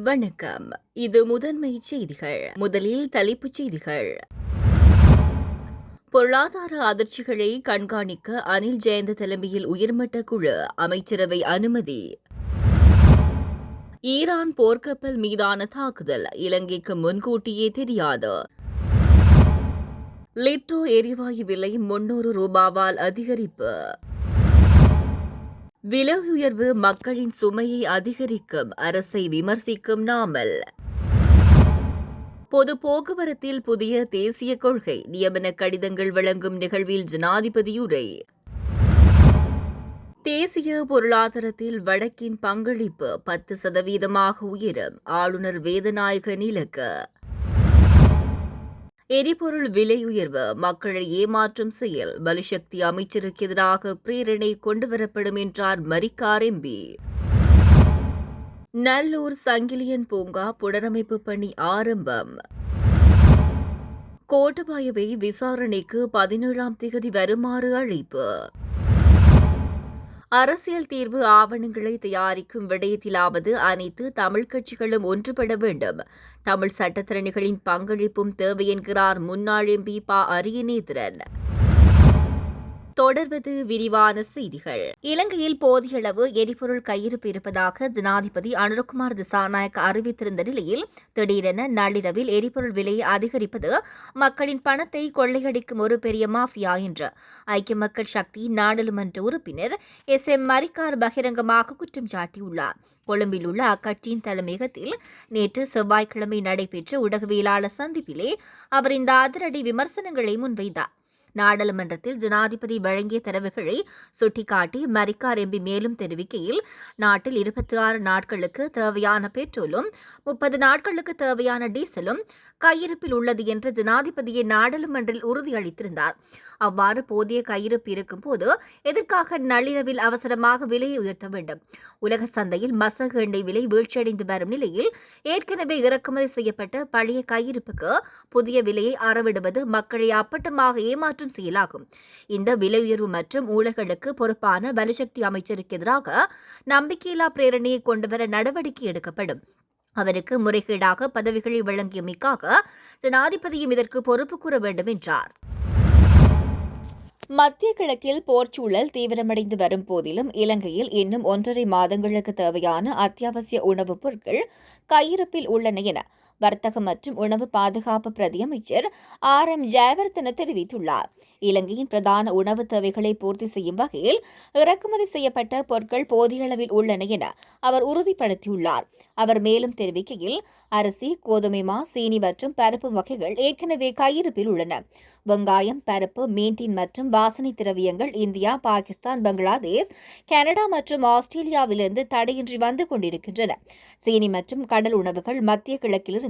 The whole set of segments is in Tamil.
வணக்கம். இது முதன்மை செய்திகள். முதலில் தலைப்புச் செய்திகள். பொருளாதார அதிர்ச்சிகளை கண்காணிக்க அனில் ஜெயந்த தலைமையில் உயர்மட்ட குழு அமைச்சரவை அனுமதி. ஈரான் போர்க்கப்பல் மீதான தாக்குதல் இலங்கைக்கு முன்கூட்டியே தெரியாது. லிட்ரோ எரிவாயு விலை 300 ரூபாவால் அதிகரிப்பு. விலை உயர்வு மக்களின் சுமையை அதிகரிக்கும், அரசை விமர்சிக்கும் நாமல். பொது போக்குவரத்தில் புதிய தேசிய கொள்கை நியமன கடிதங்கள் வழங்கும் நிகழ்வில் ஜனாதிபதி உரை. தேசிய பொருளாதாரத்தில் வடக்கின் பங்களிப்பு 10% உயரும், ஆளுநர் வேதநாயகன் இலக்கு. எரிபொருள் விலை உயர்வு மக்களை ஏமாற்றும் செயல், பலிசக்தி அமைச்சருக்கு எதிராக பிரேரணை கொண்டுவரப்படும் என்றார் மரிக்கார் எம்பி. நல்லூர் சங்கிலியன் பூங்கா புனரமைப்பு பணி ஆரம்பம். கோட்டபாயவை விசாரணைக்கு 17ஆம் தேதி வருமாறு அழைப்பு. அரசியல் தீர்வு ஆவணங்களை தயாரிக்கும் விடயத்திலாவது அனைத்து தமிழ் கட்சிகளும் ஒன்றுபட வேண்டும். தமிழ் சட்டத்திறனிகளின் பங்களிப்பும் தேவை என்கிறார் முன்னாள் எம்பி ப. அரியநேத்திரன். தொடர்வது விரிவான செய்திகள். இலங்கையில் போதிய அளவு எரிபொருள் கையிருப்பு இருப்பதாக ஜனாதிபதி அனுரகுமார் திசாநாயக்க அறிவித்திருந்த நிலையில் திடீரென நள்ளிரவில் எரிபொருள் விலையை அதிகரிப்பது மக்களின் பணத்தை கொள்ளையடிக்கும் ஒரு பெரிய மாஃபியா என்று ஐக்கிய மக்கள் சக்தி நாடாளுமன்ற உறுப்பினர் எம் மரிக்கார் பகிரங்கமாக குற்றம் சாட்டியுள்ளார். கொழும்பில் உள்ள அக்கட்சியின் தலைமையகத்தில் நேற்று செவ்வாய்க்கிழமை நடைபெற்ற ஊடகவியலாளர் சந்திப்பிலே அவர் இந்த அதிரடி விமர்சனங்களை முன்வைத்தார். நாடாளுமன்றத்தில் ஜனாதிபதி வழங்கிய தரவுகளை சுட்டிக்காட்டி மரிக்கார் எம்பி மேலும் தெரிவிக்கையில், நாட்டில் 26 நாட்களுக்கு தேவையான பெட்ரோலும் 30 நாட்களுக்கு தேவையான டீசலும் கையிருப்பில் உள்ளது என்று ஜனாதிபதியை நாடாளுமன்றில் உறுதியளித்திருந்தார். அவ்வாறு போதிய கையிருப்பு இருக்கும் போது எதற்காக நள்ளிரவில் அவசரமாக விலையை உயர்த்த வேண்டும்? உலக சந்தையில் மசகு எண்ணெய் விலை வீழ்ச்சியடைந்து வரும் நிலையில் ஏற்கனவே இறக்குமதி செய்யப்பட்ட பழைய கையிருப்புக்கு புதிய விலையை அறவிடுவது மக்களை அப்பட்டமாக ஏமாற்ற செயலாகும். இந்த விலை உயர்வு மற்றும் ஊழல்களுக்கு பொறுப்பான பலிசக்தி அமைச்சருக்கு எதிராக நம்பிக்கையில்லா பிரேரணையை கொண்டுவர நடவடிக்கை எடுக்கப்படும். அவருக்கு முறைகேடாக பதவிகளை வழங்கியமைக்காக ஜனாதிபதியும் இதற்கு பொறுப்பு கூற வேண்டும் என்றார். மத்திய கிழக்கில் போர்ச்சூழல் தீவிரமடைந்து வரும் போதிலும் இலங்கையில் இன்னும் 1.5 மாதங்களுக்கு தேவையான அத்தியாவசிய உணவுப் பொருட்கள் கையிருப்பில் உள்ளன என வர்த்தக மற்றும் உணவு பாதுகாப்பு பிரதியமைச்சர் RM ஜெயவர்தன தெரிவித்துள்ளார். இலங்கையின் பிரதான உணவு தேவைகளை பூர்த்தி செய்யும் வகையில் இறக்குமதி செய்யப்பட்ட பொருட்கள் போதிய அளவில் உள்ளன என அவர் உறுதிப்படுத்தியுள்ளார். அவர் மேலும் தெரிவிக்கையில், அரிசி, கோதுமை மா, சீனி மற்றும் பருப்பு வகைகள் ஏற்கனவே கையிருப்பில் உள்ளன. வெங்காயம், பருப்பு, மீன்டின் மற்றும் வாசனை திரவியங்கள் இந்தியா, பாகிஸ்தான், பங்களாதேஷ், கனடா மற்றும் ஆஸ்திரேலியாவிலிருந்து தடையின்றி வந்து கொண்டிருக்கின்றன. சீனி மற்றும் கடல் உணவுகள் மத்திய கிழக்கிலிருந்தும்,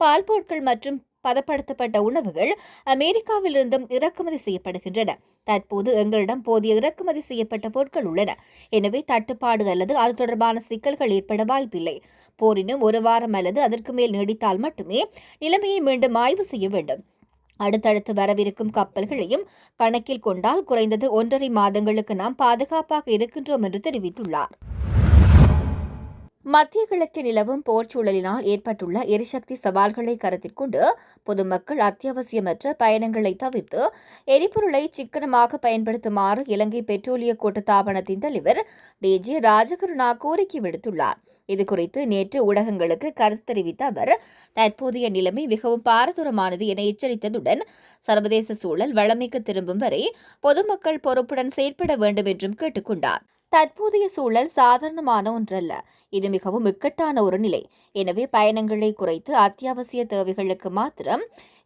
பால் பொருட்கள் மற்றும் பதப்படுத்தப்பட்ட உணவுகள் அமெரிக்காவிலிருந்தும் இறக்குமதி செய்யப்படுகின்றன. தற்போது எங்களிடம் போதிய இறக்குமதி செய்யப்பட்ட பொருட்கள் உள்ளன. எனவே தட்டுப்பாடு அல்லது அது தொடர்பான சிக்கல்கள் ஏற்பட வாய்ப்பில்லை. போரினும் 1 வாரம் அல்லது அதற்கு மேல் நீடித்தால் மட்டுமே நிலைமையை மீண்டும் ஆய்வு செய்ய வேண்டும். அடுத்தடுத்து வரவிருக்கும் கப்பல்களையும் கணக்கில் கொண்டால் குறைந்தது 1.5 மாதங்களுக்கு நாம் பாதுகாப்பாக இருக்கின்றோம் என்று தெரிவித்துள்ளார். மத்திய கிழக்கில் நிலவும் போர்ச்சூழலினால் ஏற்பட்டுள்ள எரிசக்தி சவால்களை கருத்தில் கொண்டு பொதுமக்கள் அத்தியாவசியமற்ற பயணங்களை தவிர்த்து எரிபொருளை சிக்கனமாக பயன்படுத்துமாறு இலங்கை பெட்ரோலிய கூட்டுத்தாபனத்தின் தலைவர் DG ராஜகருணா கோரிக்கை விடுத்துள்ளார். இதுகுறித்து நேற்று ஊடகங்களுக்கு கருத்து தெரிவித்த அவர், தற்போதைய நிலைமை மிகவும் பாரதூரமானது என எச்சரித்ததுடன் சர்வதேச சூழல் வழமைக்கு திரும்பும் வரை பொதுமக்கள் பொறுப்புடன் செயற்பட வேண்டும் என்றும் கேட்டுக்கொண்டார். தற்போதைய சூழல் சாதாரணமான ஒன்றல்ல, இது மிகவும் இக்கட்டான ஒரு நிலை. எனவே பயணங்களை குறைத்து அத்தியாவசிய தேவைகளுக்கு மாத்திரம்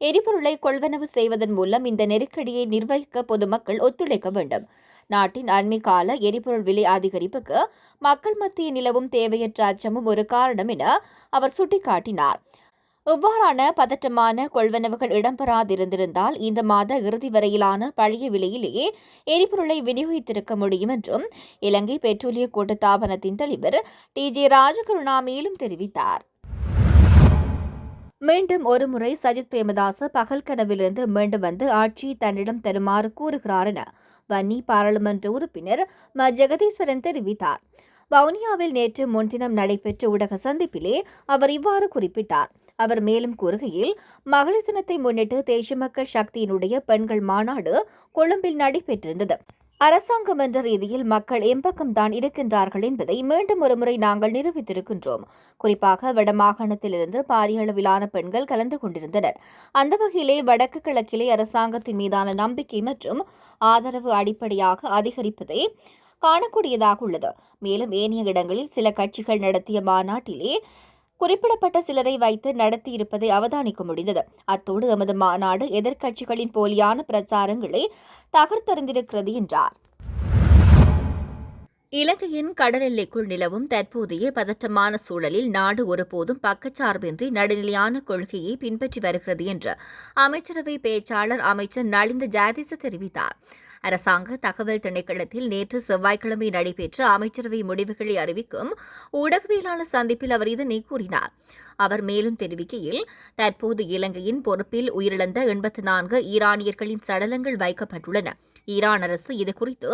எரிபொருளை கொள்வனவு செய்வதன் மூலம் இந்த நெருக்கடியை நிர்வகிக்க பொதுமக்கள் ஒத்துழைக்க வேண்டும். நாட்டின் அண்மை கால எரிபொருள் விலை அதிகரிப்புக்கு மக்கள் மத்தியில் நிலவும் தேவையற்ற அச்சமும் ஒரு காரணம் என அவர் சுட்டிக்காட்டினார். இவ்வாறான பதட்டமான கொள்வனவுகள் இடம்பெறாதிருந்திருந்தால் இந்த மாத இறுதி வரையிலான பழைய விலையிலேயே எரிபொருளை விநியோகித்திருக்க முடியும் என்றும் இலங்கை பெட்ரோலிய கூட்டுத்தாபனத்தின் தலைவர் DG ராஜகருணா மேலும் தெரிவித்தார். மீண்டும் ஒருமுறை சஜித் பிரேமதாச பகல் கனவிலிருந்து மீண்டு வந்து ஆட்சி தன்னிடம் தருமாறு கூறுகிறார் என வன்னி பாராளுமன்ற உறுப்பினர் ம. ஜெகதீஸ்வரன் தெரிவித்தார். வவுனியாவில் நேற்று முன்தினம் நடைபெற்ற ஊடக சந்திப்பிலே அவர் இவ்வாறு குறிப்பிட்டார். அவர் மேலும் கூறுகையில், மகளிர் தினத்தை முன்னிட்டு தேசிய மக்கள் சக்தியினுடைய பெண்கள் மாநாடு கொழும்பில் நடைபெற்றிருந்தது. அரசாங்கம் என்ற ரீதியில் மக்கள் எம்பக்கம்தான் இருக்கின்றார்கள் என்பதை மீண்டும் ஒருமுறை நாங்கள் நிரூபித்திருக்கின்றோம். குறிப்பாக வடமாகாணத்திலிருந்து பாரிய அளவிலான பெண்கள் கலந்து கொண்டிருந்தனர். அந்த வகையிலே வடக்கு கிழக்கிலே அரசாங்கத்தின் மீதான நம்பிக்கை மற்றும் ஆதரவு அடிப்படையாக அதிகரிப்பதை காணக்கூடியதாக உள்ளது. மேலும் ஏனைய இடங்களில் சில கட்சிகள் நடத்திய மாநாட்டிலே குறிப்பிடப்பட்ட சிலரை வைத்து நடத்தியிருப்பதை அவதானிக்க முடிந்தது. அத்தோடு எமது மாநாடு எதிர்க்கட்சிகளின் போலியான பிரச்சாரங்களை தகர்த்தெறிந்திருக்கிறது என்றார். இலங்கையின் கடல் எல்லைக்குள் நிலவும் தற்போதைய பதற்றமான சூழலில் நாடு ஒருபோதும் பக்கச்சார்பின்றி நடுநிலையான கொள்கையை பின்பற்றி வருகிறது என்று அமைச்சரவை பேச்சாளர் அமைச்சர் நலிந்த ஜாதிச தெரிவித்தார். அரசாங்க தகவல் திணைக்களத்தில் நேற்று செவ்வாய்க்கிழமை நடைபெற்ற அமைச்சரவை முடிவுகளை அறிவிக்கும் ஊடகவியலாளர் சந்திப்பில் அவர் இதனை கூறினார். அவர் மேலும் தெரிவிக்கையில், தற்போது இலங்கையின் பொறுப்பில் உயிரிழந்த 84 ஈரானியர்களின் சடலங்கள் வைக்கப்பட்டுள்ளன. ஈரான் அரசு இதுகுறித்து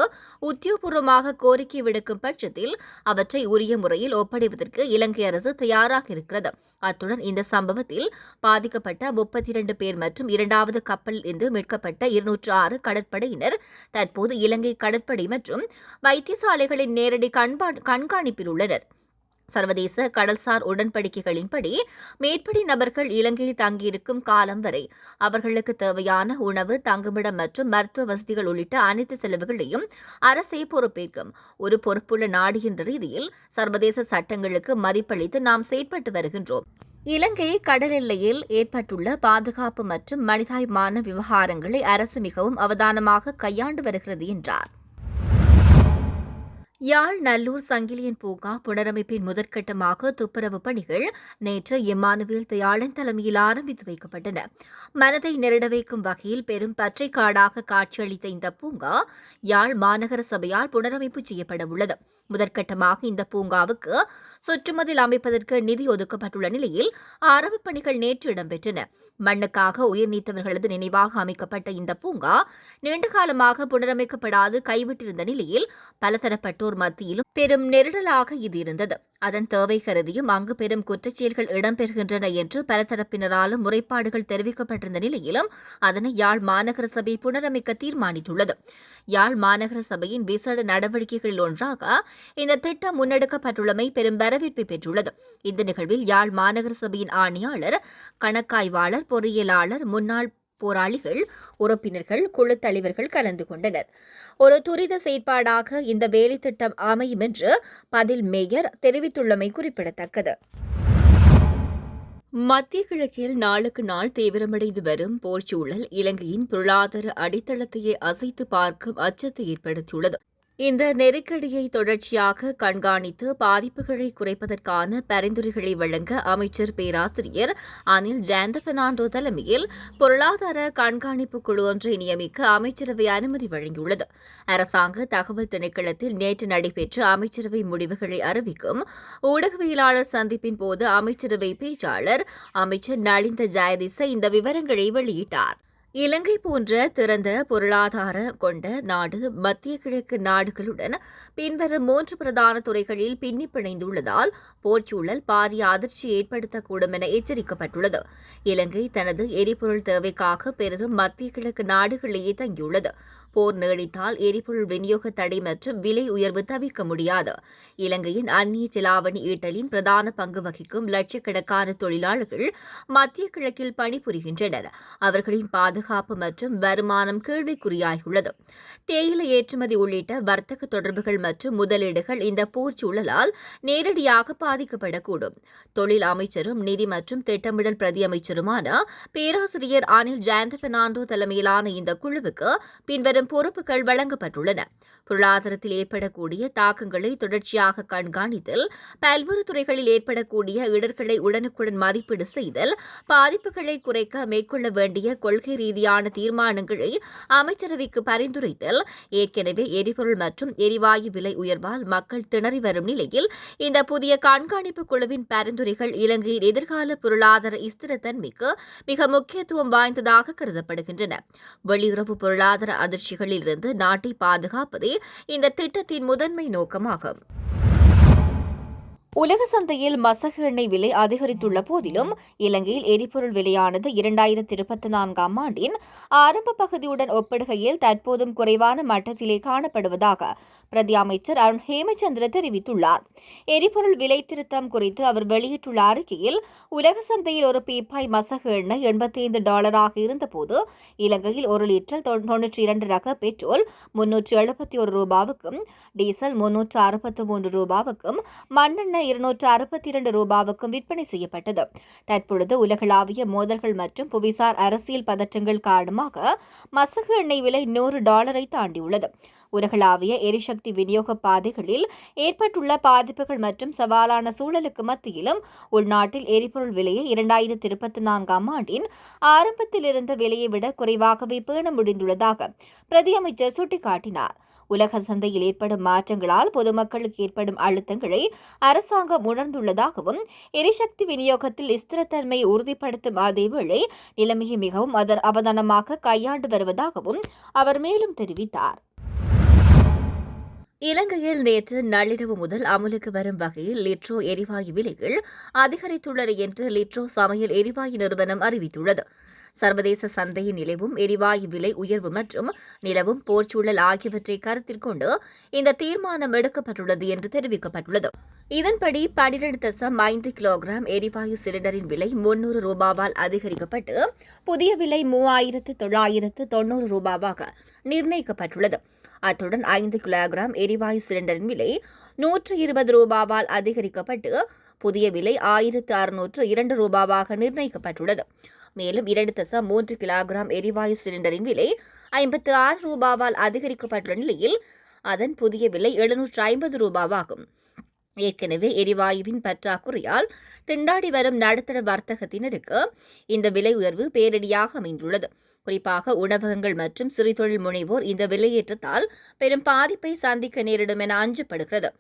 உத்தியோகபூர்வமாக கோரிக்கை விடுக்கும் பட்சத்தில் அவற்றை உரிய முறையில் ஒப்படைவதற்கு இலங்கை அரசு தயாராக இருக்கிறது. அத்துடன் இந்த சம்பவத்தில் பாதிக்கப்பட்ட 32 பேர் மற்றும் இரண்டாவது கப்பலில் இருந்து மீட்கப்பட்ட 206 கடற்படையினர் தற்போது இலங்கை கடற்படை மற்றும் வைத்தியசாலைகளின் நேரடி கண்காணிப்பில் உள்ளனர். சர்வதேச கடல்சார் உடன்படிக்கைகளின்படி மேற்படி நபர்கள் இலங்கையில் தங்கியிருக்கும் காலம் வரை அவர்களுக்கு தேவையான உணவு, தங்குமிடம் மற்றும் மருத்துவ வசதிகள் உள்ளிட்ட அனைத்து செலவுகளையும் அரசே பொறுப்பேற்கும். ஒரு பொறுப்புள்ள நாடு என்ற ரீதியில் சர்வதேச சட்டங்களுக்கு மதிப்பளித்து நாம் செயற்பட்டு வருகின்றோம். இலங்கை கடல் எல்லையில் ஏற்பட்டுள்ள பாதுகாப்பு மற்றும் மனிதாபிமான விவகாரங்களை அரசு மிகவும் அவதானமாக கையாண்டு வருகிறது என்றார். யாழ் நல்லூர் சங்கிலியன் பூங்கா புனரமைப்பின் முதற்கட்டமாக துப்புரவு பணிகள் நேற்று இம்மானுவேல் தயாளன் தலைமையில் ஆரம்பித்து வைக்கப்பட்டன. மனதை நெருட வைக்கும் வகையில் பெரும் பச்சை காடாக காட்சியளித்த இந்த பூங்கா யாழ் மாநகர சபையால் புனரமைப்பு செய்யப்பட உள்ளது. முதற்கட்டமாக இந்த பூங்காவுக்கு சுற்றுமதில் அமைப்பதற்கு நிதி ஒதுக்கப்பட்டுள்ள நிலையில் ஆரம்பப் பணிகள் நேற்று இடம்பெற்றன. மண்ணுக்காக உயிர் நீத்தவர்களது நினைவாக அமைக்கப்பட்ட இந்த பூங்கா நீண்டகாலமாக புனரமைக்கப்படாது கைவிட்டிருந்த நிலையில் பலதரப்பட்டோர் மத்தியிலும் பெரும் நெருடலாக இது இருந்தது. அதன் தேவை கருதியும் அங்கு பெரும் குற்றச்செயல்கள் இடம்பெறுகின்றன என்று பலதரப்பினராலும் முறைப்பாடுகள் தெரிவிக்கப்பட்டிருந்த நிலையிலும் அதனை யாழ் மாநகர சபை புனரமைக்க தீர்மானித்துள்ளது. யாழ் மாநகர சபையின் விசேட நடவடிக்கைகளில் ஒன்றாக இந்த திட்டம் முன்னெடுக்கப்பட்டுள்ளமை பெரும் வரவேற்பை பெற்றுள்ளது. இந்த நிகழ்வில் யாழ் மாநகர சபையின் ஆணையாளர், கணக்காய்வாளர், பொறியியலாளர், முன்னாள் போராளிகள், உறுப்பினர்கள், குழு தலைவர்கள் கலந்து கொண்டனர். ஒரு துரித செயற்பாடாக இந்த வேலைத்திட்டம் அமையும் என்று பதில் மேயர் தெரிவித்துள்ளமை குறிப்பிடத்தக்கது. மத்திய கிழக்கில் நாளுக்கு நாள் தீவிரமடைந்து வரும் போர்ச்சூழல் இலங்கையின் பொருளாதார அடித்தளத்தையே அசைத்து பார்க்கும் அச்சத்தை ஏற்படுத்தியுள்ளது. இந்த நெருக்கடியை தொடர்ச்சியாக கண்காணித்து பாதிப்புகளை குறைப்பதற்கான பரிந்துரைகளை வழங்க அமைச்சர் பேராசிரியர் அனில் ஜயந்த பெர்னாண்டோ தலைமையில் பொருளாதார கண்காணிப்பு குழு ஒன்றை நியமிக்க அமைச்சரவை அனுமதி வழங்கியுள்ளது. அரசாங்க தகவல் திணைக்களத்தில் நேற்று நடைபெற்ற அமைச்சரவை முடிவுகளை அறிவிக்கும் ஊடகவியலாளர் சந்திப்பின் போது அமைச்சரவை பேச்சாளர் அமைச்சர் நலிந்த ஜெயதிச இந்த விவரங்களை வெளியிட்டார். இலங்கை போன்ற திறந்த பொருளாதார கொண்ட நாடு மத்திய கிழக்கு நாடுகளுடன் பின்வரும் 3 பிரதான துறைகளில் பின்னி பிணைந்துள்ளதால் போர்ச்சூழல் பாரிய அதிர்ச்சி ஏற்படுத்தக்கூடும் என எச்சரிக்கப்பட்டுள்ளது. இலங்கை தனது எரிபொருள் தேவைக்காக பெரிதும் மத்திய கிழக்கு நாடுகளிலேயே தங்கியுள்ளது. போர் நீடித்தால் எரிபொருள் விநியோக தடை மற்றும் விலை உயர்வு தவிர்க்க முடியாது. இலங்கையின் அந்நிய செலாவணி ஈட்டலின் பிரதான பங்கு வகிக்கும் லட்சக்கணக்கான தொழிலாளர்கள் மத்திய கிழக்கில் பணிபுரிகின்றனர். அவர்களின் பாதுகாப்பு மற்றும் வருமானம் கேள்விக்குறியாகியுள்ளது. தேயிலை ஏற்றுமதி உள்ளிட்ட வர்த்தக தொடர்புகள் மற்றும் முதலீடுகள் இந்த போர் சூழலால் நேரடியாக பாதிக்கப்படக்கூடும். தொழில் அமைச்சரும் நிதி மற்றும் திட்டமிடல் பிரதி அமைச்சருமான பேராசிரியர் அனில் ஜயந்த பெர்னாண்டோ தலைமையிலான இந்த குழுவுக்கு பின்வரும் பொறுப்புகள் வழங்கப்பட்டுள்ளன. பொருளாதாரத்தில் ஏற்படக்கூடிய தாக்கங்களை தொடர்ச்சியாக கண்காணித்தல், பல்வேறு துறைகளில் ஏற்படக்கூடிய இடர்களை உடனுக்குடன் மதிப்பீடு செய்தல், பாதிப்புகளை குறைக்க மேற்கொள்ள வேண்டிய கொள்கை ரீதியான தீர்மானங்களை அமைச்சரவைக்கு பரிந்துரைத்தல். ஏற்கனவே எரிபொருள் மற்றும் எரிவாயு விலை உயர்வால் மக்கள் திணறி வரும் நிலையில் இந்த புதிய கண்காணிப்பு குழுவின் பரிந்துரைகள் இலங்கையின் எதிர்கால பொருளாதார ஸ்திரத்தன்மைக்கு மிக முக்கியத்துவம் வாய்ந்ததாக கருதப்படுகின்றன. வெளியுறவு பொருளாதார அதிர்ச்சிகளில் இருந்து நாட்டை பாதுகாப்பதே இந்த திட்டத்தின் முதன்மை நோக்கமாகும். உலக சந்தையில் மசகு எண்ணெய் விலை அதிகரித்துள்ள போதிலும் இலங்கையில் எரிபொருள் விலையானது 2024ஆம் ஆண்டின் ஆரம்ப பகுதியுடன் ஒப்பிடுகையில் தற்போதும் குறைவான மட்டத்திலே காணப்படுவதாக பிரதி அமைச்சர் அருண் ஹேமச்சந்திர தெரிவித்துள்ளார். எரிபொருள் விலை திருத்தம் குறித்து அவர் வெளியிட்டுள்ள அறிக்கையில், உலக சந்தையில் ஒரு பீப்பாய் மசகு எண்ணெய் $85 இருந்தபோது இலங்கையில் 1 லிட்டர் 92 ரக பெட்ரோல் $371 டீசல் $363 மண்ணெண்ணெய் $262 விற்பனை செய்யப்பட்டது. தற்பொழுது உலகளாவிய மோதல்கள் மற்றும் புவிசார் அரசியல் பதற்றங்கள் காரணமாக மசகு எண்ணெய் விலை $100 தாண்டியுள்ளது. உலகளாவிய எரிசக்தி விநியோக பாதைகளில் ஏற்பட்டுள்ள பாதிப்புகள் மற்றும் சவாலான சூழலுக்கு மத்தியிலும் உள்நாட்டில் எரிபொருள் விலையை 2024ஆம் ஆண்டின் ஆரம்பத்தில் இருந்த விலையை விட குறைவாகவே பேண முடிந்துள்ளதாக பிரதி அமைச்சர் சுட்டிக்காட்டினார். உலக சந்தையில் ஏற்படும் மாற்றங்களால் பொதுமக்களுக்கு ஏற்படும் அழுத்தங்களை அரசாங்கம் உணர்ந்துள்ளதாகவும், எரிசக்தி விநியோகத்தில் ஸ்திரத்தன்மையை உறுதிப்படுத்தும் அதேவேளை நிலைமையை மிகவும் அவதானமாக கையாண்டு வருவதாகவும் அவர் மேலும் தெரிவித்தார். இலங்கையில் நேற்று நள்ளிரவு முதல் அமலுக்கு வரும் வகையில் லிட்ரோ எரிவாயு விலைகள் அதிகரித்துள்ளன என்று லிட்ரோ சமையல் எரிவாயு நிறுவனம் அறிவித்துள்ளது. சர்வதேச சந்தையின் நிலவும் எரிவாயு விலை உயர்வு மற்றும் நிலவும் போர்ச்சூழல் ஆகியவற்றை கருத்தில் கொண்டு இந்த தீர்மானம் எடுக்கப்பட்டுள்ளது என்று தெரிவிக்கப்பட்டுள்ளது. இதன்படி 12.5 கிலோகிராம் எரிவாயு சிலிண்டரின் விலை $300 அதிகரிக்கப்பட்டு புதிய விலை $3,990 நிர்ணயிக்கப்பட்டுள்ளது. அத்துடன் 5 கிலோகிராம் எரிவாயு சிலிண்டரின் விலை $120 அதிகரிக்கப்பட்டு புதிய விலை $1,602 நிர்ணயிக்கப்பட்டுள்ளது. மேலும் 2.3 கிலோகிராம் எரிவாயு சிலிண்டரின் விலை $56 அதிகரிக்கப்பட்டுள்ள நிலையில் அதன் புதிய விலை $750 ஆகும். ஏற்கனவே எரிவாயுவின் பற்றாக்குறையால் திண்டாடி வரும் நடுத்தர வர்த்தகத்தினருக்கு இந்த விலை உயர்வு பேரிடியாக அமைந்துள்ளது. குறிப்பாக உணவகங்கள் மற்றும் சிறுதொழில் முனைவோர் இந்த விலையேற்றத்தால் பெரும் பாதிப்பை சந்திக்க நேரிடும் என அஞ்சப்படுகிறது.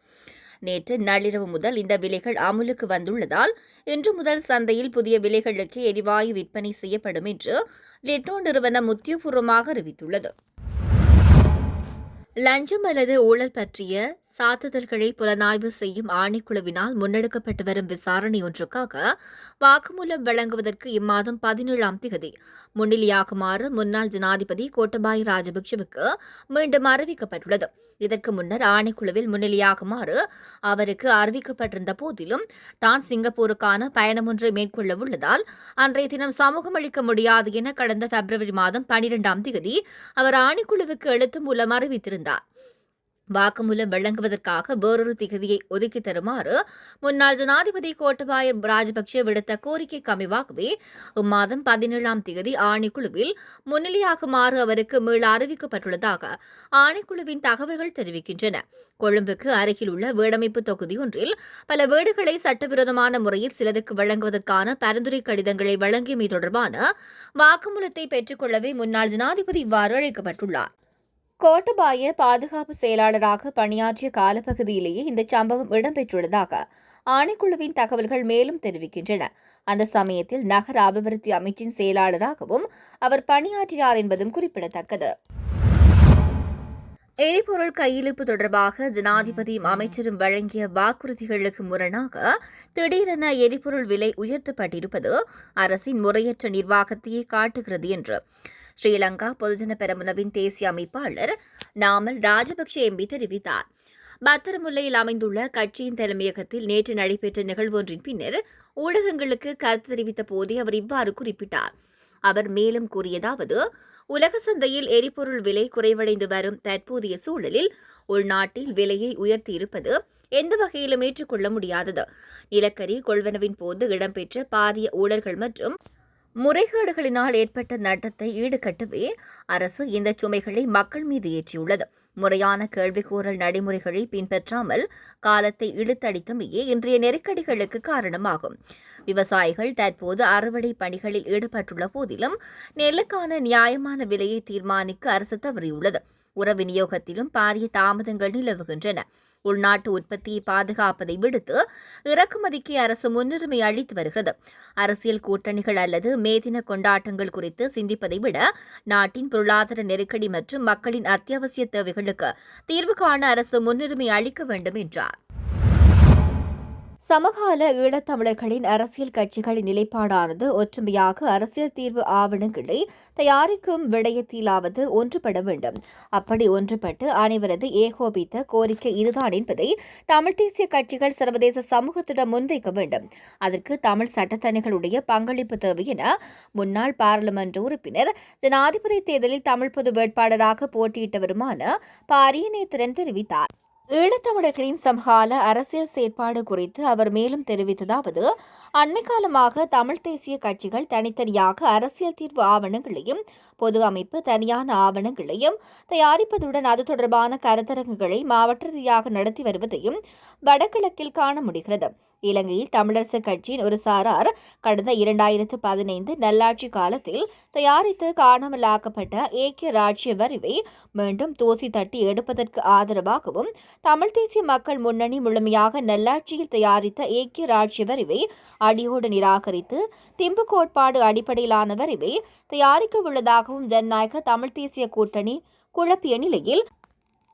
நேற்று நள்ளிரவு முதல் இந்த விலைகள் அமுலுக்கு வந்துள்ளதால் இன்று முதல் சந்தையில் புதிய விலைகளுக்கு எரிவாயு விற்பனை செய்யப்படும் என்று லிட்ரோ நிறுவனம் உத்தியோகபூர்வமாக அறிவித்துள்ளது. லஞ்சம் அல்லது ஊழல் பற்றிய சாத்துதல்களை புலனாய்வு செய்யும் ஆணைக்குழுவினால் முன்னெடுக்கப்பட்டு வரும் விசாரணை ஒன்றுக்காக வாக்குமூலம் வழங்குவதற்கு இம்மாதம் 17ஆம் தேதி முன்னிலையாகுமாறு முன்னாள் ஜனாதிபதி கோட்டபாய ராஜபக்சவுக்கு மீண்டும் அறிவிக்கப்பட்டுள்ளது. இதற்கு முன்னர் ஆணைக்குழுவில் முன்னிலையாகுமாறு அவருக்கு அறிவிக்கப்பட்டிருந்த போதிலும் தான் சிங்கப்பூருக்கான பயணம் ஒன்றை மேற்கொள்ள உள்ளதால் அன்றைய தினம் சமூகம் அளிக்க முடியாது என கடந்த பிப்ரவரி மாதம் 12ஆம் தேதி அவர் ஆணைக்குழுவுக்கு எழுத்து மூலம் அறிவித்திருந்தார். வாக்குமூலம் வழங்குவதற்காக வேறொரு திகதியை ஒதுக்கி தருமாறு முன்னாள் ஜனாதிபதி கோட்டபாய ராஜபக்சே விடுத்த கோரிக்கைக்கு அமைவாகவே இம்மாதம் 17ஆம் தேதி ஆணைக்குழுவில் முன்னிலையாகுமாறு அவருக்கு மீள அறிவிக்கப்பட்டுள்ளதாக ஆணைக்குழுவின் தகவல்கள் தெரிவிக்கின்றன. கொழும்புக்கு அருகில் உள்ள வீடமைப்பு தொகுதி ஒன்றில் பல வீடுகளை சட்டவிரோதமான முறையில் சிலருக்கு வழங்குவதற்கான பரிந்துரை கடிதங்களை வழங்கியமை தொடர்பான வாக்குமூலத்தை பெற்றுக்கொள்ளவே முன்னாள் ஜனாதிபதி இவ்வாறு அழைக்கப்பட்டுள்ளார். கோட்டபாய பாதுகாப்பு செயலாளராக பணியாற்றிய காலப்பகுதியிலேயே இந்த சம்பவம் இடம்பெற்றுள்ளதாக ஆணைக்குழுவின் தகவல்கள் மேலும் தெரிவிக்கின்றன. அந்த சமயத்தில் நகர அபிவிருத்தி அமைச்சின் செயலாளராகவும் அவர் பணியாற்றினார் என்பதும் குறிப்பிடத்தக்கது. எரிபொருள் கையிருப்பு தொடர்பாக ஜனாதிபதியும் அமைச்சரும் வழங்கிய வாக்குறுதிகளுக்கு முரணாக திடீரென எரிபொருள் விலை உயர்த்தப்பட்டிருப்பது அரசின் முறையற்ற நிர்வாகத்தையே காட்டுகிறது என்று ஸ்ரீலங்கா பொதுஜன பெரமுனவின் தேசிய அமைப்பாளர் நாமல் ராஜபக்ஷ எம்பி தெரிவித்தார். பத்திரமுல்லையில் அமைந்துள்ள கட்சியின் தலைமையகத்தில் நேற்று நடைபெற்ற நிகழ்வொன்றின் பின்னர் ஊடகங்களுக்கு கருத்து தெரிவித்த போதே அவர் இவ்வாறு குறிப்பிட்டார். அவர் மேலும் கூறியதாவது, உலக சந்தையில் எரிபொருள் விலை குறைவடைந்து வரும் தற்போதைய சூழலில் உள்நாட்டில் விலையை உயர்த்தியிருப்பது எந்த வகையிலும் ஏற்றுக்கொள்ள முடியாதது. நிலக்கரி கொள்வனவின் போது இடம்பெற்ற பாரிய ஊழல்கள் மற்றும் முறைகேடுகளினால் ஏற்பட்ட நட்டத்தை ஈடுகட்டவே அரசு இந்த சுமைகளை மக்கள் மீது ஏற்றியுள்ளது. முறையான கேள்விக்கூறல் நடைமுறைகளை பின்பற்றாமல் காலத்தை இழுத்தடித்தமையே இன்றைய நெருக்கடிகளுக்கு காரணமாகும். விவசாயிகள் தற்போது அறுவடை பணிகளில் ஈடுபட்டுள்ள போதிலும் நெல்லுக்கான நியாயமான விலையை தீர்மானிக்க அரசு தவறியுள்ளது. உர விநியோகத்திலும் பாரிய தாமதங்கள் நிலவுகின்றன. உள்நாட்டு உற்பத்தியை பாதுகாப்பதை விடுத்து இறக்குமதிக்கு அரசு முன்னுரிமை அளித்து வருகிறது. அரசியல் கூட்டணிகள் அல்லது மேதின கொண்டாட்டங்கள் குறித்து சிந்திப்பதை விட நாட்டின் பொருளாதார நெருக்கடி மற்றும் மக்களின் அத்தியாவசிய தேவைகளுக்கு தீர்வு காண அரசு முன்னுரிமை அளிக்க வேண்டும் என்றார். சமகால ஈழத்தமிழர்களின் அரசியல் கட்சிகளின் நிலைப்பாடானது ஒற்றுமையாக அரசியல் தீர்வு ஆவணங்களை தயாரிக்கும் விடயத்திலாவது ஒன்றுபட வேண்டும். அப்படி ஒன்றுபட்டு அனைவரது ஏகோபித்த கோரிக்கை இதுதான் என்பதை தமிழ் தேசிய கட்சிகள் சர்வதேச சமூகத்திடம் முன்வைக்க வேண்டும். அதற்கு தமிழ் சட்டத்தணிகளுடைய பங்களிப்பு தேவை என முன்னாள் பாராளுமன்ற உறுப்பினர் ஜனாதிபதி தேர்தலில் தமிழ் பொது வேட்பாளராக போட்டியிட்டவருமான பாரியநேத்திரன் தெரிவித்தார். ஈழத்தமிழர்களின் சமகால அரசியல் செயற்பாடு குறித்து அவர் மேலும் தெரிவித்ததாவது, அண்மை காலமாக தமிழ் தேசிய கட்சிகள் தனித்தனியாக அரசியல் தீர்வு ஆவணங்களையும் பொது அமைப்பு தனியான ஆவணங்களையும் தயாரிப்பதுடன் அது தொடர்பான கருத்தரங்குகளை மாவட்ட ரீதியாக நடத்தி வருவதையும் வடகிழக்கில் காண முடிகிறது. இலங்கையில் தமிழரசுக் கட்சியின் ஒரு சாரார் கடந்த 2015 நல்லாட்சி காலத்தில் தயாரித்து காணாமலாக்கப்பட்ட ஏக்கிய ராஜ்ய வரிவை மீண்டும் தூசி தட்டி எடுப்பதற்கு ஆதரவாகவும் தமிழ் தேசிய மக்கள் முன்னணி முழுமையாக நல்லாட்சியில் தயாரித்த ஏக்கிய ராஜ்ய வரிவை அடியோடு நிராகரித்து திம்பு கோட்பாடு அடிப்படையிலான வரிவை தயாரிக்க உள்ளதாகவும் ஜனநாயக தமிழ் தேசிய கூட்டணி குழப்பிய நிலையில்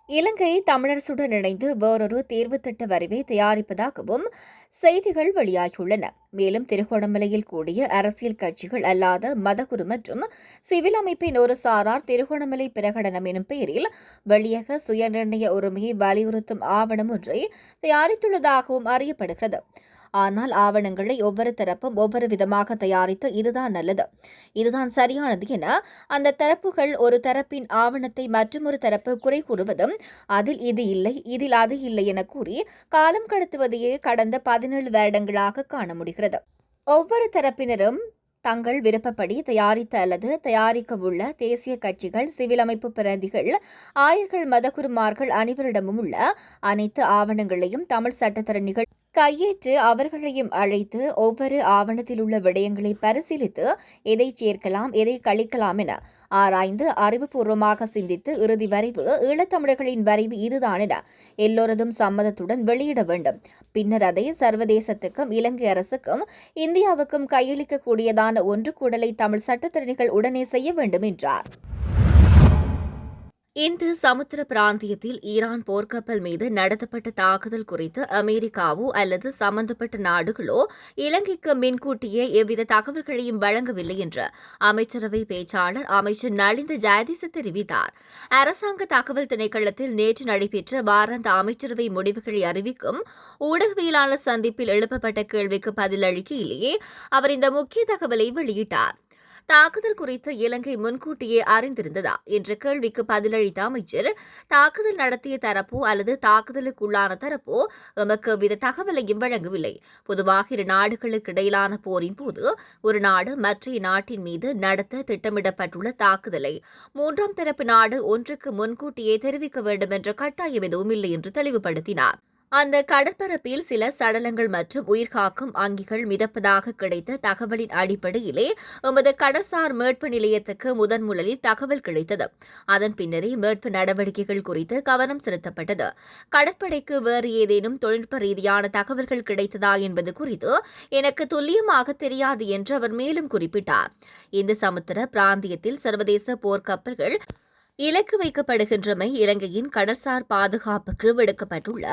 இலங்கை தமிழரசுடன் இணைந்து வேறொரு தேர்வு திட்ட வரிவை தயாரிப்பதாகவும் செய்திகள் வெளியாகியுள்ளன. மேலும் திருகோணமலையில் கூடிய அரசியல் கட்சிகள் அல்லாத மதகுரு மற்றும் சிவில் அமைப்பின் ஒரு சாரார் திருகோணமலை பிரகடனம் எனும் பெயரில் வெளியக சுயநிர்ணய உரிமையை வலியுறுத்தும் ஆவணம் ஒன்றை தயாரித்துள்ளதாகவும் அறியப்படுகிறது. ஆனால் ஆவணங்களை ஒவ்வொரு தரப்பும் ஒவ்வொரு விதமாக தயாரித்து இதுதான் நல்லது, இதுதான் சரியானது என அந்த தரப்புகள் ஒரு தரப்பின் ஆவணத்தை மற்றொரு தரப்பு குறை கூறுவதும் அதில் இது இல்லை இதில் அது இல்லை என கூறி காலம் கடத்துவதையே கடந்த 17 வருடங்களாக காண முடிகிறது. ஒவ்வொரு தரப்பினரும் தங்கள் விருப்பப்படி தயாரித்த அல்லது தயாரிக்கவுள்ள தேசிய கட்சிகள் சிவில் அமைப்பு பிரதிகள் ஆயர்கள் மதகுருமார்கள் அனைவரிடமும் உள்ள அனைத்து ஆவணங்களையும் தமிழ் சட்டத்தரணிகள் கையேற்று அவர்களையும் அழைத்து ஒவ்வொரு ஆவணத்தில் உள்ள விடயங்களை பரிசீலித்து எதை சேர்க்கலாம் எதை கழிக்கலாம் என ஆராய்ந்து அறிவுபூர்வமாக சிந்தித்து இறுதி வரைவு ஈழத்தமிழர்களின் வரைவு இதுதான் என எல்லோரதும் சம்மதத்துடன் வெளியிட வேண்டும். பின்னர் அதை சர்வதேசத்துக்கும் இலங்கை அரசுக்கும் இந்தியாவுக்கும் கையளிக்கக்கூடியதான ஒன்று கூடலை தமிழ் சட்டத்திறனிகள் உடனே செய்ய வேண்டும் என்றார். இந்து சமுத்திர பிராந்தியத்தில் ஈரான் போர்க்கப்பல் மீது நடத்தப்பட்ட தாக்குதல் குறித்து அமெரிக்காவோ அல்லது சம்பந்தப்பட்ட நாடுகளோ இலங்கைக்கு முன்கூட்டியே எவ்வித தகவல்களையும் வழங்கவில்லை என்று அமைச்சரவை பேச்சாளர் அமைச்சர் நலிந்த ஜெயதிச தெரிவித்தார். அரசாங்க தகவல் திணைக்களத்தில் நேற்று நடைபெற்ற வாராந்த அமைச்சரவை முடிவுகளை அறிவிக்கும் ஊடகவியலாளர் சந்திப்பில் எழுப்பப்பட்ட கேள்விக்கு பதிலளிக்கையிலேயே அவர் இந்த முக்கிய தகவலை வெளியிட்டார். தாக்குதல் குறித்து இலங்கை முன்கூட்டியே அறிந்திருந்ததா என்ற கேள்விக்கு பதிலளித்த அமைச்சர், தாக்குதல் நடத்திய தரப்போ அல்லது தாக்குதலுக்குள்ளான தரப்போ எமக்கு எவ்வித தகவலையும் வழங்கவில்லை. பொதுவாக இரு நாடுகளுக்கு இடையிலான போரின் போது ஒரு நாடு மற்றைய நாட்டின் மீது நடத்த திட்டமிடப்பட்டுள்ள தாக்குதலை மூன்றாம் தரப்பு நாடு ஒன்றுக்கு முன்கூட்டியே தெரிவிக்க வேண்டும் என்ற கட்டாயம் எதுவும் இல்லை என்று தெளிவுபடுத்தினார். அந்த கடற்பரப்பில் சில சடலங்கள் மற்றும் உயிர்காக்கும் அங்கிகள் மிதப்பதாக கிடைத்த தகவலின் அடிப்படையிலே எமது கடற்சார் மீட்பு நிலையத்துக்கு முதன்முதலில் தகவல் கிடைத்தது. அதன் பின்னரே மீட்பு நடவடிக்கைகள் குறித்து கவனம் செலுத்தப்பட்டது. கடற்படைக்கு வேறு ஏதேனும் தொழில்நுட்ப ரீதியான தகவல்கள் கிடைத்ததா என்பது குறித்து எனக்கு துல்லியமாக தெரியாது என்று அவர் மேலும் குறிப்பிட்டார். இந்து சமுத்திர பிராந்தியத்தில் சர்வதேச போர்க்கப்பல்கள் இலக்கு வைக்கப்படுகின்றமை இலங்கையின் கடல்சார் பாதுகாப்புக்கு விடுக்கப்பட்டுள்ள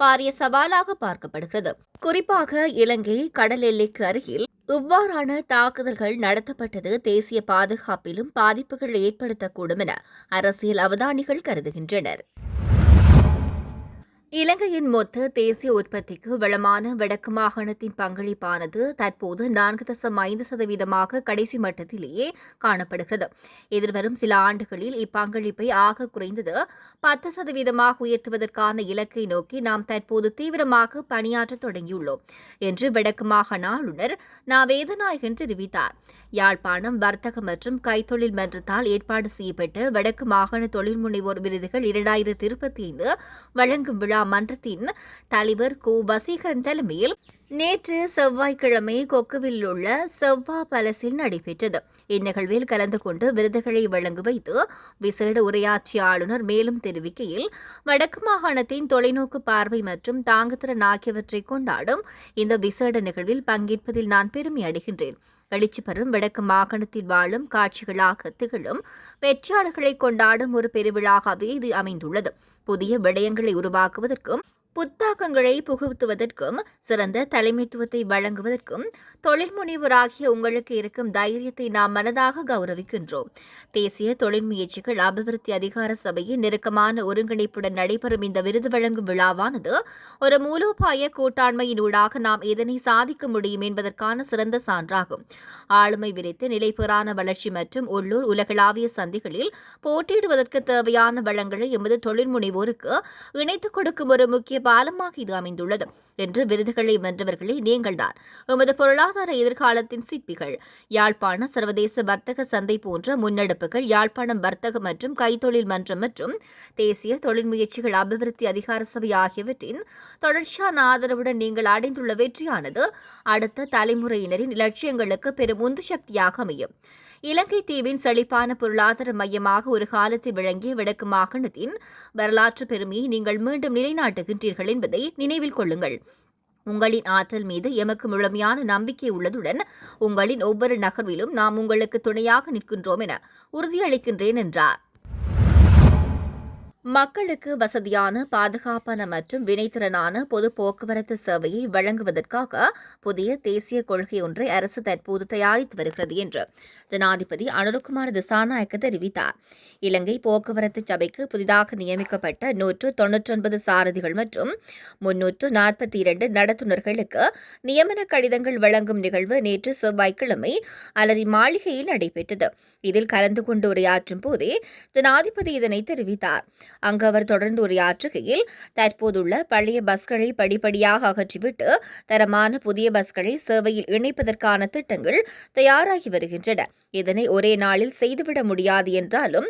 பாரிய சவாலாக பார்க்கப்படுகிறது. குறிப்பாக இலங்கை கடல் எல்லைக்கு அருகில் இவ்வாறான தாக்குதல்கள் நடத்தப்பட்டது தேசிய பாதுகாப்பிலும் பாதிப்புகள் ஏற்படுத்தக்கூடும் என அரசியல் அவதானிகள் கருதுகின்றனர். இலங்கையின் மொத்த தேசிய உற்பத்திக்கு வளமான வடக்கு மாகாணத்தின் பங்களிப்பானது தற்போது 4.5% கடைசி மட்டத்திலேயே காணப்படுகிறது. எதிர்வரும் சில ஆண்டுகளில் இப்பங்களிப்பை ஆக குறைந்தது 10% உயர்த்துவதற்கான இலக்கை நோக்கி நாம் தற்போது தீவிரமாக பணியாற்ற தொடங்கியுள்ளோம் என்று வடக்கு மாகாண ஆளுநர் நா. வேதநாயகன் தெரிவித்தார். யாழ்ப்பாணம் வர்த்தக மற்றும் கைத்தொழில் மன்றத்தால் ஏற்பாடு செய்யப்பட்ட வடக்கு மாகாண தொழில் முனைவோர் விருதுகள் 2025 வழங்கும் விழா மன்றத்தின் தலைவர் கு. வசீகரன் தலைமையில் நேற்று செவ்வாய்க்கிழமை கொக்குவில் உள்ள செவ்வா பலஸில் நடைபெற்றது. இந்நிகழ்வில் கலந்து கொண்டு விருதுகளை வழங்கி வைத்து விசேட உரையாற்றிய ஆளுநர் மேலும் தெரிவிக்கையில், வடக்கு மாகாணத்தின் தொலைநோக்கு பார்வை மற்றும் தாங்குதிறன் ஆகியவற்றை கொண்டாடும் இந்த விசேட நிகழ்வில் பங்கேற்பதில் நான் பெருமை அடைகின்றேன். எழுச்சி பெறும் வடக்கு மாகாணத்தில் வாழும் காட்சிகளாக திகழும் வெற்றியாளர்களை கொண்டாடும் ஒரு பெருவிழாகவே இது அமைந்துள்ளது. புதிய விடயங்களை உருவாக்குவதற்கும் புத்தாக்கங்களை புகுத்துவதற்கும் சிறந்த தலைமைத்துவத்தை வழங்குவதற்கும் தொழில் முனைவோராகிய உங்களுக்கு இருக்கும் தைரியத்தை நாம் மனதாக கௌரவிக்கின்றோம். தேசிய தொழில் முயற்சிகள் அபிவிருத்தி அதிகார சபையின் நெருக்கமான ஒருங்கிணைப்புடன் நடைபெறும் இந்த விருது வழங்கும் விழாவானது ஒரு மூலோபாய கூட்டாண்மையினூடாக நாம் இதனை சாதிக்க முடியும் என்பதற்கான சிறந்த சான்றாகும். ஆளுமை விரித்து நிலைபெறான வளர்ச்சி மற்றும் உள்ளூர் உலகளாவிய சந்தைகளில் போட்டியிடுவதற்கு தேவையான வளங்களை எமது தொழில் முனைவோருக்கு இணைத்துக் கொடுக்கும் ஒரு முக்கிய பாலமாக இது அமைந்துள்ளது என்று விருதுகளை வென்றவர்களே நீங்கள்தான் எமது பொருளாதார எதிர்காலத்தின் சிற்பிகள். யாழ்ப்பாண சர்வதேச வர்த்தக சந்தை போன்ற முன்னெடுப்புகள், யாழ்ப்பாணம் வர்த்தக மற்றும் கைத்தொழில் மன்றம் மற்றும் தேசிய தொழில் முயற்சிகள் அபிவிருத்தி அதிகார சபை ஆகியவற்றின் தொடர்ச்சியான ஆதரவுடன் நீங்கள் அடைந்துள்ள வெற்றியானது அடுத்த தலைமுறையினரின் இலட்சியங்களுக்கு பெரும் உந்து சக்தியாக அமையும். இலங்கை தீவின் செழிப்பான பொருளாதார மையமாக ஒரு காலத்தில் விளங்கிய வடக்கு மாகாணத்தின் வரலாற்று பெருமையை நீங்கள் மீண்டும் நிலைநாட்டுகின்றீர்கள் என்பதை நினைவில் கொள்ளுங்கள். உங்களின் ஆற்றல் மீது எமக்கு முழுமையான நம்பிக்கை உள்ளதுடன் உங்களின் ஒவ்வொரு நகர்விலும் நாம் உங்களுக்கு துணையாக நிற்கின்றோம் என உறுதியளிக்கின்றேன் என்றார். மக்களுக்கு வசதியான, பாதுகாப்பான மற்றும் வினைத்திறனான பொது போக்குவரத்து சேவையை வழங்குவதற்காக புதிய தேசிய கொள்கை ஒன்றை அரசு தற்போது தயாரித்து வருகிறது என்று ஜனாதிபதி அனுரகுமார் திசாநாயக்க தெரிவித்தார். இலங்கை போக்குவரத்து சபைக்கு புதிதாக நியமிக்கப்பட்ட 199 சாரதிகள் மற்றும் 342 நடத்துனர்களுக்கு நியமன கடிதங்கள் வழங்கும் நிகழ்வு நேற்று செவ்வாய்க்கிழமை அலரி மாளிகையில் நடைபெற்றது. இதில் கலந்து கொண்டு உரையாற்றும் போதே ஜனாதிபதி இதனை தெரிவித்தார். அங்கு அவர் தொடர்ந்து உரையாற்றுகையில், தற்போதுள்ள பழைய பஸ்களை படிப்படியாக அகற்றிவிட்டு தரமான புதிய பஸ்களை சேவையில் இணைப்பதற்கான திட்டங்கள் தயாராகி வருகின்றன. இதனை ஒரே நாளில் செய்துவிட முடியாது என்றாலும்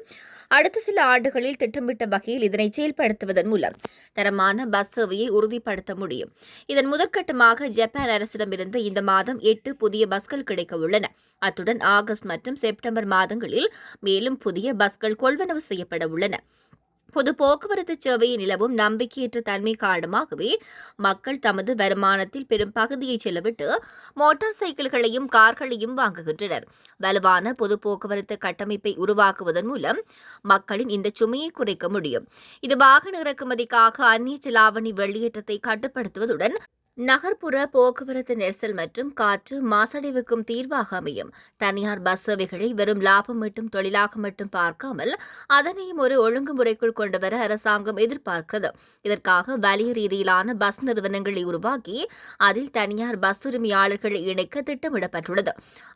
அடுத்த சில ஆண்டுகளில் திட்டமிட்ட வகையில் இதனை செயல்படுத்துவதன் மூலம் தரமான பஸ் சேவையை உறுதிப்படுத்த முடியும். இதன் முதற்கட்டமாக ஜப்பான் அரசிடமிருந்து இந்த மாதம் 8 புதிய பஸ்கள் கிடைக்க உள்ளன. அத்துடன் ஆகஸ்ட் மற்றும் செப்டம்பர் மாதங்களில் மேலும் புதிய பஸ்கள் கொள்வனவு செய்யப்பட உள்ளன. பொது போக்குவரத்து சேவையை நிலவும் நம்பிக்கையற்ற தன்மை காரணமாகவே மக்கள் தமது வருமானத்தில் பெரும் பகுதியை செலவிட்டு மோட்டார் சைக்கிள்களையும் கார்களையும் வாங்குகின்றனர். வலுவான பொது போக்குவரத்து கட்டமைப்பை உருவாக்குவதன் மூலம் மக்களின் இந்த சுமையை குறைக்க முடியும். இது வாகன இறக்குமதிக்காக அந்நிய செலாவணி வெளியேற்றத்தை கட்டுப்படுத்துவதுடன் நகர்ப்புற போக்குவரத்து நெரிசல் மற்றும் காற்று மாசடைவுக்கும் தீர்வாக அமையும். தனியார் பஸ் சேவைகளை வெறும் லாபம் ஈட்டும் தொழிலாக மட்டும் பார்க்காமல் அதனையும் ஒரு ஒழுங்குமுறைக்குள் கொண்டுவர அரசாங்கம் எதிர்பார்க்கிறது. இதற்காக வலிய ரீதியிலான பஸ் நிறுவனங்களை உருவாக்கி அதில் தனியார் பஸ் உரிமையாளர்களை இணைக்க திட்டமிடப்பட்டுள்ளது.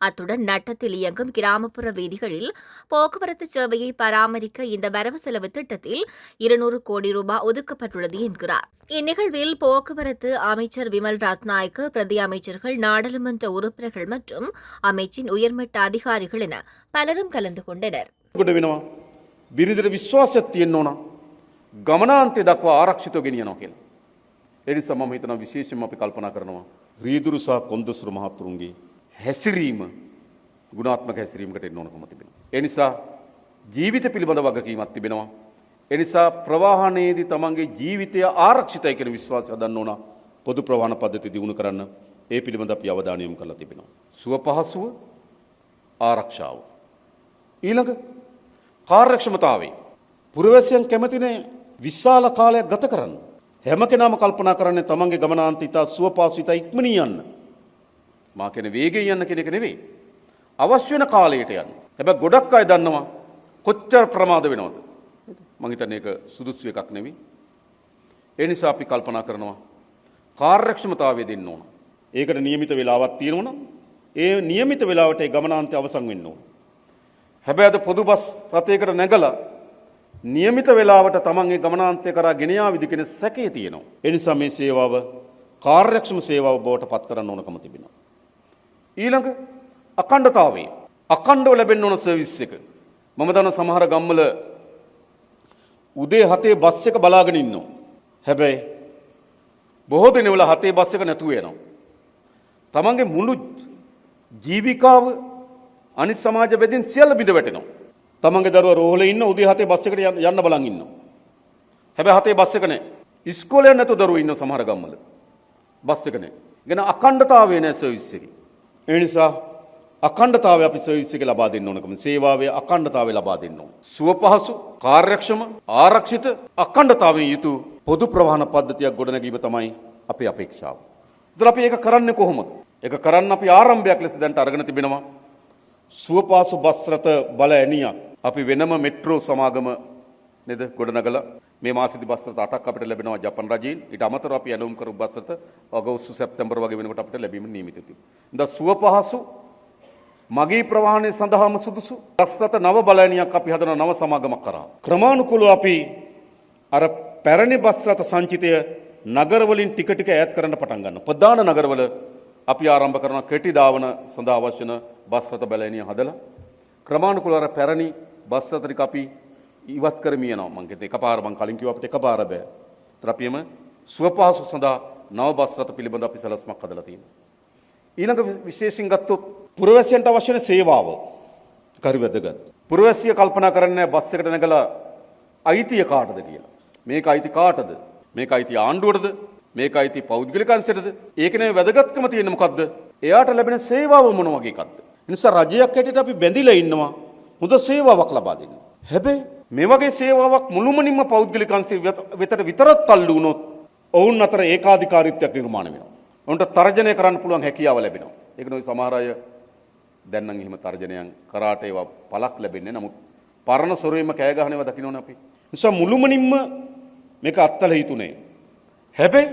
அத்துடன் நட்டத்தில் இயங்கும் கிராமப்புற வீதிகளில் போக்குவரத்து சேவையை பராமரிக்க இந்த வரவு செலவு திட்டத்தில் 200 கோடி ரூபாய் ஒதுக்கப்பட்டுள்ளது என்கிறார். இந்நிகழ்வில் போக்குவரத்து அமைச்சர் விமல் ரத்நாயக்க, பிரதி அமைச்சர்கள், நாடாளுமன்ற உறுப்பினர்கள் மற்றும் அமைச்சின் உயர்மட்ட அதிகாரிகள் என பலரும் கலந்து கொண்டனர். බිරිඳට විශ්වාසයක් තියෙන්න ඕන ගමනාන්තය දක්වා ආරක්ෂිතව ගෙනියනවා කියලා. ඒ නිසා මම හිතනවා විශේෂයෙන්ම අපි කල්පනා කරනවා රීදුරු සහ කොන්දොස්තර මහතුරුන්ගේ හැසිරීම ගුණාත්මක හැසිරීමකට එන්න ඕනකම තිබෙනවා. ඒ නිසා ජීවිත පිළිබඳ වගකීමක් තිබෙනවා. ඒ නිසා ප්‍රවාහනයේදී තමන්ගේ ජීවිතය ආරක්ෂිතයි කියන විශ්වාසය හදන්න ඕන. පොදු ප්‍රවාහන පද්ධතිය දියුණු කරන්න ඒ පිළිබඳ අපි අවධානය යොමු කරලා තිබෙනවා. සුව පහසුව ආරක්ෂාව. ඊළඟ කාර්යක්ෂමතාවේ පුරවැසියන් කැමතිනේ විශාල කාලයක් ගත කරන්න. හැම කෙනාම කල්පනා කරන්නේ තමන්ගේ ගමනාන්තය ඉතා සුව පහසු ඉතා ඉක්මනින් යන්න. මා කියන වේගයෙන් යන්න කියන එක නෙවෙයි. අවශ්‍ය වෙන කාලයට යන්න. හැබැයි ගොඩක් අය දන්නවා කොච්චර ප්‍රමාද වෙනවද. මම හිතන්නේ ඒක සුදුසු එකක් නෙවෙයි. ඒ නිසා අපි කල්පනා කරනවා කාර්යක්ෂමතාවය දෙන්න ඕන. ඒකට නියමිත වේලාවක් තියෙනවා නම් ඒ නියමිත වේලාවට ඒ ගමනාන්තය අවසන් වෙන්න ඕන. හැබැයි අද පොදු බස් රථයකට නැගලා නියමිත වේලාවට තමන් ඒ ගමනාන්තය කරා ගෙන යාවිද කියන සැකය තියෙනවා. ඒ නිසා මේ සේවාව කාර්යක්ෂම සේවාව බවට පත් කරන්න ඕනකම තිබෙනවා. ඊළඟ අඛණ්ඩතාවය. අඛණ්ඩව ලැබෙන්න ඕන සර්විස් එක. මම දන්න සමහර ගම්වල උදේ 7 බස් එක බලාගෙන ඉන්නවා. හැබැයි බොහෝ දිනවල 7 බස් එක නැතුව යනවා. තමන්ගේ මුළු ජීවිකාව අනිත් සමාජ බෙදින් සියල්ල බිඳ වැටෙනවා. තමන්ගේ දරුවා රෝහලේ ඉන්න උදේ 7 බස් එකට යන්න බලන් ඉන්නවා. හැබැයි 7 බස් එක නැහැ. ඉස්කෝලේ යන්න නැතුව දරුවෝ ඉන්න සමහර ගම්වල. බස් එක නැහැ. ගැන අඛණ්ඩතාවය නැහැ සර්විස් එකේ. ඒ නිසා අඛණ්ඩතාවය අපි සර්විස් එකේ ලබා දෙන්න ඕනකම සේවාවේ අඛණ්ඩතාවය ලබා දෙන්න ඕන. සුව පහසු, කාර්යක්ෂම, ආරක්ෂිත අඛණ්ඩතාවයෙන් යුතු පොදු ප්‍රවාහන පද්ධතියක් ගොඩනැගීම තමයි අපේ අපේක්ෂාව. ඒතර අපි ඒක කරන්නේ කොහොමද? ඒක කරන්න අපි ආරම්භයක් ලෙස දැන්ට අරගෙන තිබෙනවා. සුවපහසු බස් රථ බල ඇණියක් අපි වෙනම මෙට්‍රෝ සමාගම නේද ගොඩනගලා මේ මාසෙදි බස් රථ 8ක් අපිට ලැබෙනවා ජපාන් රජයෙන්. ඊට අමතරව අපි ඇඳුම් කරු බස් රථ අගෝස්තු සැප්තැම්බර් වගේ වෙනකොට අපිට ලැබීම නියමිත තිබුණා. ඉතින් සුවපහසු මගී ප්‍රවාහනය සඳහාම සුදුසු බස් රථ නව බල ඇණියක් අපි හදන නව සමාගමක් කරා. ක්‍රමානුකූලව අපි අර පැරණි බස් රථ සංචිතය නගරවලින් ටික ටික ඈත් කරන්න පටන් ගන්නවා. ප්‍රධාන නගරවල අපි ආරම්භ කරන කෙටි ධාවන සඳහා අවශ්‍ය වන බස් රථ බල ඇණිය හදලා ක්‍රමානුකූලව අර පැරණි බස් රථ ටික අපි ඉවත් කරමින් යනවා. මම කිව්වා එකපාර මම කලින් කිව්වා අපිට එකපාර බෑ. ඒතර අපි එම සුවපහසු සඳහා නව බස් රථ පිළිබඳ අපි සැලැස්මක් හදලා තියෙනවා. ඊළඟ විශේෂයෙන් ගත්තොත් පුරවැසියන්ට අවශ්‍ය වෙන සේවාව හරි වැදගත්. පුරවැසිය කල්පනා කරන්නේ බස් එකට නැගලා අයිතිය කාටද කියලා. මේක අයිති කාටද? මේක අයිති ආණ්ඩුවටද? මේක අයිති පෞද්ගලික අංශයටද? ඒක නෙවෙයි වැදගත්කම තියෙන්නේ මොකද්ද? එයාට ලැබෙන සේවාව මොන වගේ එකක්ද? ඒ නිසා රජයක් හැටියට අපි බැඳිලා ඉන්නවා හොඳ සේවාවක් ලබා දෙන්න. හැබැයි මේ වගේ සේවාවක් මුළුමනින්ම පෞද්ගලික අංශය වෙතට විතරක් තල්ලු වුණොත් ඔවුන් අතර ඒකාධිකාරීත්වයක් නිර්මාණය වෙනවා. ඔවුන්ට තර්ජනය කරන්න පුළුවන් හැකියාව ලැබෙනවා. ඒක නෝයි සමහර අය දැන් නම් එහෙම තර්ජනයන් කරාට ඒවා පළක් ලැබෙන්නේ. නමුත් පරණ සොරේම කෑ ගහනවා දකින්නෝනේ අපි. නිසා මුළුමනින්ම මේක අත්තල හිතුනේ. හැබැයි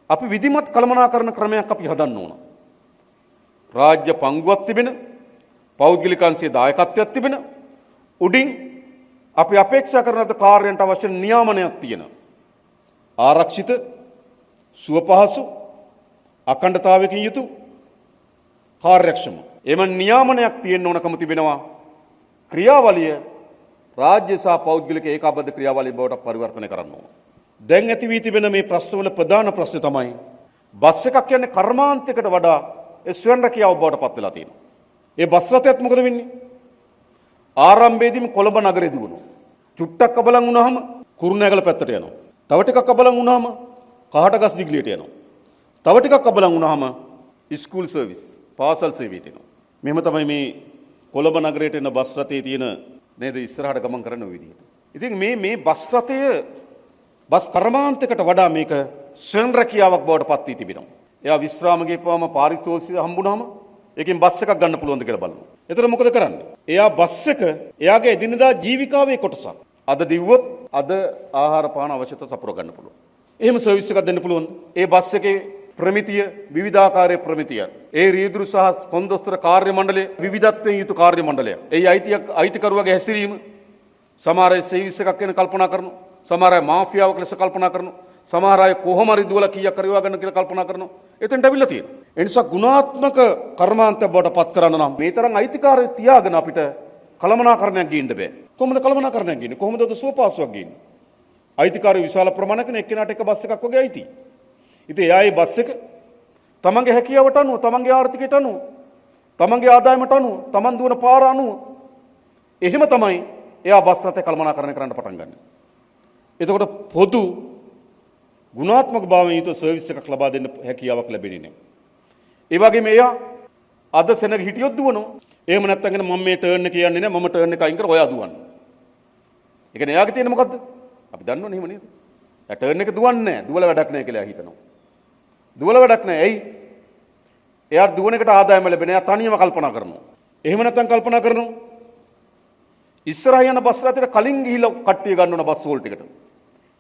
අපි විධිමත් කළමනාකරණ ක්‍රමයක් අපි හදන්න ඕන. රාජ්‍ය පංගුවක් තිබෙන, පෞද්ගලික අංශයේ දායකත්වයක් තිබෙන, උඩින් අපි අපේක්ෂා කරන කාර්යයන්ට අවශ්‍ය නියාමනයක් තියෙන. ආරක්ෂිත, සුවපහසු, අඛණ්ඩතාවයකින් යුතු, කාර්යක්ෂම. එම නියාමනයක් තියෙන්න ඕනකම තිබෙනවා. ක්‍රියාවලිය රාජ්‍ය සහ පෞද්ගලික ඒකාබද්ධ ක්‍රියාවලිය බවට පරිවර්තනය කරන්න ඕන. දැන් ඇති වී තිබෙන මේ ප්‍රශ්නවල ප්‍රධාන ප්‍රශ්නේ තමයි බස් එකක් කියන්නේ කර්මාන්තයකට වඩා ස්වයං රැකියාව බවට පත් වෙලා තියෙනවා. ඒ බස් රථයත් මොකද වෙන්නේ? ආරම්භයේදීම කොළඹ නගරේ දුවනවා. චුට්ටක් අබලන් වුණාම කුරුණෑගල පැත්තට යනවා. තව ටිකක් අබලන් වුණාම කහටගස් දිග්ලියට යනවා. තව ටිකක් අබලන් වුණාම ස්කූල් සර්විස් පාසල් සේවයට එනවා. මෙහෙම තමයි මේ කොළඹ නගරයට එන බස් රථයේ තියෙන නේද ඉස්සරහට ගමන් කරන විදිහට. ඉතින් මේ බස් රථය බස් කර්මාන්තයකට වඩා මේක ස්වයං රැකියාවක් බවට පත් වී තිබෙනවා. එයා විශ්‍රාම ගේපුවාම පාරිතෝෂික හම්බුනහම ඒකෙන් බස් එකක් ගන්න පුළුවන්ද කියලා බලනවා. එතන මොකද කරන්නේ? එයා බස් එක එයාගේ එදිනදා ජීවිකාවේ කොටසක්. අද දිව්වොත් අද ආහාර පාන අවශ්‍යතා සපුර ගන්න පුළුවන්. එහෙම සර්විස් එකක් දෙන්න පුළුවන්. ඒ බස් එකේ ප්‍රමිතිය විවිධාකාරයේ ප්‍රමිතිය. ඒ රීදුරු සහ කොන්දොස්තර කාර්ය මණ්ඩලය විවිධත්වයෙන් යුතු කාර්ය මණ්ඩලය. ඒ අයිතිකරුවගේ හැසිරීම සමහර අය සර්විස් එකක් වෙන කල්පනා කරනවා. සමහර අය මාෆියාවක් ලෙස කල්පනා කරනවා. සමහර අය කොහොම හරි දුවලා කීයක් කරවා ගන්න කියලා කල්පනා කරනවා. එතෙන්ට අවිල්ල තියෙනවා. ඒ නිසා ගුණාත්මක කර්මාන්තයක් බවට පත් කරන්න නම් මේ තරම් අයිතිකාරය තියාගෙන අපිට කළමනාකරණයක් ගේන්න බෑ. කොහොමද කළමනාකරණයක් ගේන්නේ? කොහොමද අද සුවපහසුවක් ගේන්නේ? අයිතිකාරය විශාල ප්‍රමාණයක එක්කෙනාට එක බස් එකක් වගේ අයිති. ඉතින් එයා ඒ බස් එක තමන්ගේ හැකියාවට අනුව, තමන්ගේ ආර්ථිකයට අනුව, තමන්ගේ ආදායමට අනුව, තමන් දුවන පාර අනුව එහෙම තමයි එයා බස් රථය කළමනාකරණය කරන්න පටන් ගන්න. එතකොට පොදු ගුණාත්මක භාවයෙන් යුතු සර්විස් එකක් ලබා දෙන්න හැකියාවක් ලැබෙන්නේ නැහැ. ඒ වගේම එයා අද සෙනග හිටියොත් දුවනවා. එහෙම නැත්නම් මම මේ ටර්න් එක කියන්නේ නැහැ, මම ටර්න් එක අයින් කර ඔයා දුවන්න. ඒ කියන්නේ එයාගේ තියෙන මොකද්ද? අපි දන්නවනේ එහෙම නේද? එයා ටර්න් එක දුවන්නේ නැහැ. දුවල වැඩක් නැහැ කියලා හිතනවා. දුවල වැඩක් නැහැ. ඇයි? එයා දුවන එකට ආදායම ලැබෙන. එයා තනියම කල්පනා කරනවා. එහෙම නැත්නම් කල්පනා කරනවා ඉස්සරහ යන බස් රථයට කලින් ගිහිල්ලා කට්ටිය ගන්න ඕන බස් වෝල්ට් එකට.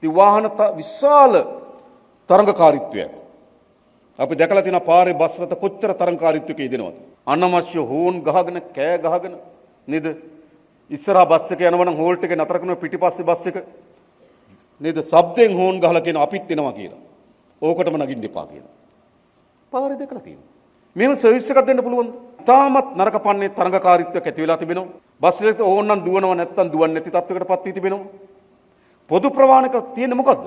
ඉතින් වාහන විශාල තරංගකාරීත්වයක්. අපි දැකලා තියෙන පාරේ බස් රථ කොච්චර තරංගකාරීත්වයක යෙදෙනවද? අනවශ්‍ය හෝන් ගහගෙන කෑ ගහගෙන නේද? ඉස්සරහා බස් එක යනවනම් හෝල්ට් එකේ නතර කරන පිටිපස්සේ බස් එක නේද? ශබ්දයෙන් හෝන් ගහලා කියන අපිත් එනවා කියලා. ඕකටම නගින්න එපා කියලා. පාරේ දැකලා තියෙනවා. මෙහෙම සර්විස් එකක් දෙන්න පුළුවන්ද? තාමත් නරක පන්නේ තරංගකාරීත්වයක් ඇති වෙලා තිබෙනවා. බස් එකේ ඕනනම් දුවනවා නැත්තම් දුවන්නේ නැති තත්වයකට පත් වී තිබෙනවා. පොදු ප්‍රවාහනක තියෙන්නේ මොකද්ද?